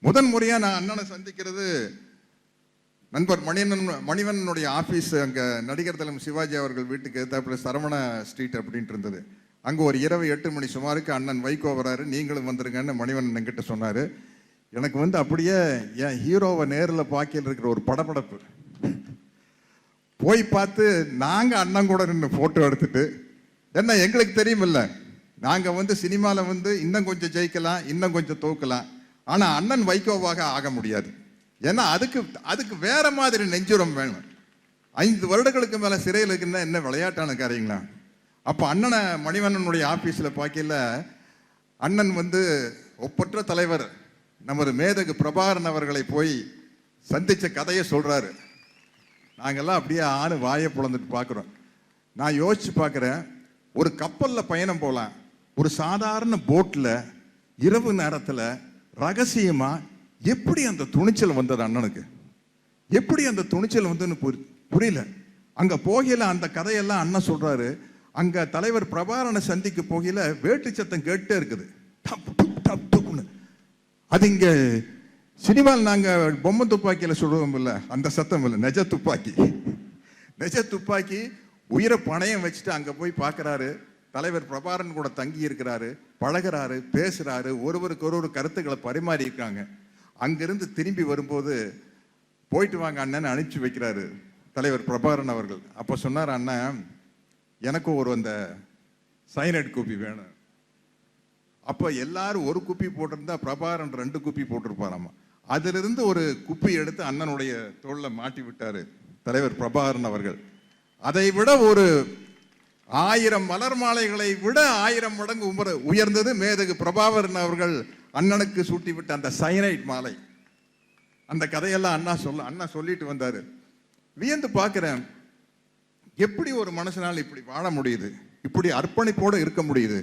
முதன் முறையா நான் அண்ணனை சந்திக்கிறது நண்பர் மணிவண்ணனுடைய ஆபீஸ் அங்க நடிகர் தலம் சிவாஜி அவர்கள் வீட்டுக்கு எதிர்த்தாப்புல சரவண ஸ்ட்ரீட் அப்படின்ட்டு இருந்தது. அங்க ஒரு இரவு 8 மணி சுமாருக்கு அண்ணன் வைகோ வராரு, நீங்களும் வந்துருங்கன்னு மணிவண்ணன் என்கிட்ட சொன்னாரு. எனக்கு அப்படியே என் ஹீரோவை நேரில் பாக்கியில் இருக்கிற ஒரு படபடப்பு. போய் பார்த்து நாங்க அண்ணன் கூட நின்று போட்டோ எடுத்துட்டு, என்ன எங்களுக்கு தெரியுமில்ல, நாங்க சினிமாவில் இன்னும் கொஞ்சம் ஜெயிக்கலாம், இன்னும் கொஞ்சம் தோக்கலாம், ஆனா அண்ணன் வைகோவாக ஆக முடியாது. ஏன்னா அதுக்கு வேற மாதிரி நெஞ்சுரம் வேணும். 5 வருடங்களுக்கு மேல சிறையில் இருக்குன்னா என்ன விளையாட்டான காரியங்களா? அப்ப அண்ணனை மணிவண்ணனுடைய ஆபீஸ்ல பார்க்கல, அண்ணன் ஒப்பற்ற தலைவர் நமது மேதகு பிரபாகரன் அவர்களை போய் சந்திச்ச கதையை சொல்றாரு. நாங்கெல்லாம் அப்படியே ஆணு வாயை புலந்துட்டு பார்க்குறோம். நான் யோசிச்சு பார்க்குறேன், ஒரு கப்பலில் பயணம் போகலாம், ஒரு சாதாரண போட்டில் இரவு நேரத்தில் ரகசியமா எப்படி அந்த துணிச்சல் வந்தது அண்ணனுக்கு? எப்படி அந்த துணிச்சல் புரியல. அங்க போகையில அந்த கதையெல்லாம் அண்ணன் சொல்றாரு. அங்க தலைவர் பிரபாகரனை சந்திக்க போகையில வேட்டு சத்தம் கேட்டே இருக்குது. அது இங்க சினிமாவில் நாங்க பொம்மை துப்பாக்கியில சொல்லுவோம் இல்ல, அந்த சத்தம் இல்லை, நெஜ துப்பாக்கி. நெஜ துப்பாக்கி உயிரை பணையம் வச்சுட்டு அங்க போய் பார்க்கிறாரு. தலைவர் பிரபாகரன் கூட தங்கி இருக்கிறாரு, பழகிறாரு, பேசுறாரு, ஒருவருக்கு ஒரு கருத்துக்களை பரிமாறி இருக்காங்க. அங்கிருந்து திரும்பி வரும்போது போயிட்டு வாங்க அண்ணன் அனுப்பிச்சு வைக்கிறாரு தலைவர் பிரபாகரன் அவர்கள். அப்ப சொன்னார், அண்ணன் எனக்கும் அந்த சைனைட் குப்பி வேணும். அப்ப எல்லாரும் ஒரு குப்பி போட்டிருந்தா பிரபாகரன் 2 குப்பி போட்டிருப்பாராமா. அதிலிருந்து ஒரு குப்பி எடுத்து அண்ணனுடைய தோல்ல மாட்டி விட்டாரு தலைவர் பிரபாகரன் அவர்கள். அதை விட ஒரு 1000 மலர் மாலைகளை விட 1000 மடங்கு உயர்ந்தது மேதகு பிரபாகரன் அவர்கள் அண்ணனுக்கு சூட்டி விட்ட அந்த சைனைட் மாலை. அந்த கதையெல்லாம் அண்ணா சொல்லிட்டு வந்தாரு. வியந்து பார்க்கிறேன், எப்படி ஒரு மனுஷனால் இப்படி வாழ முடியுது, இப்படி அர்ப்பணிப்போடு இருக்க முடியுது.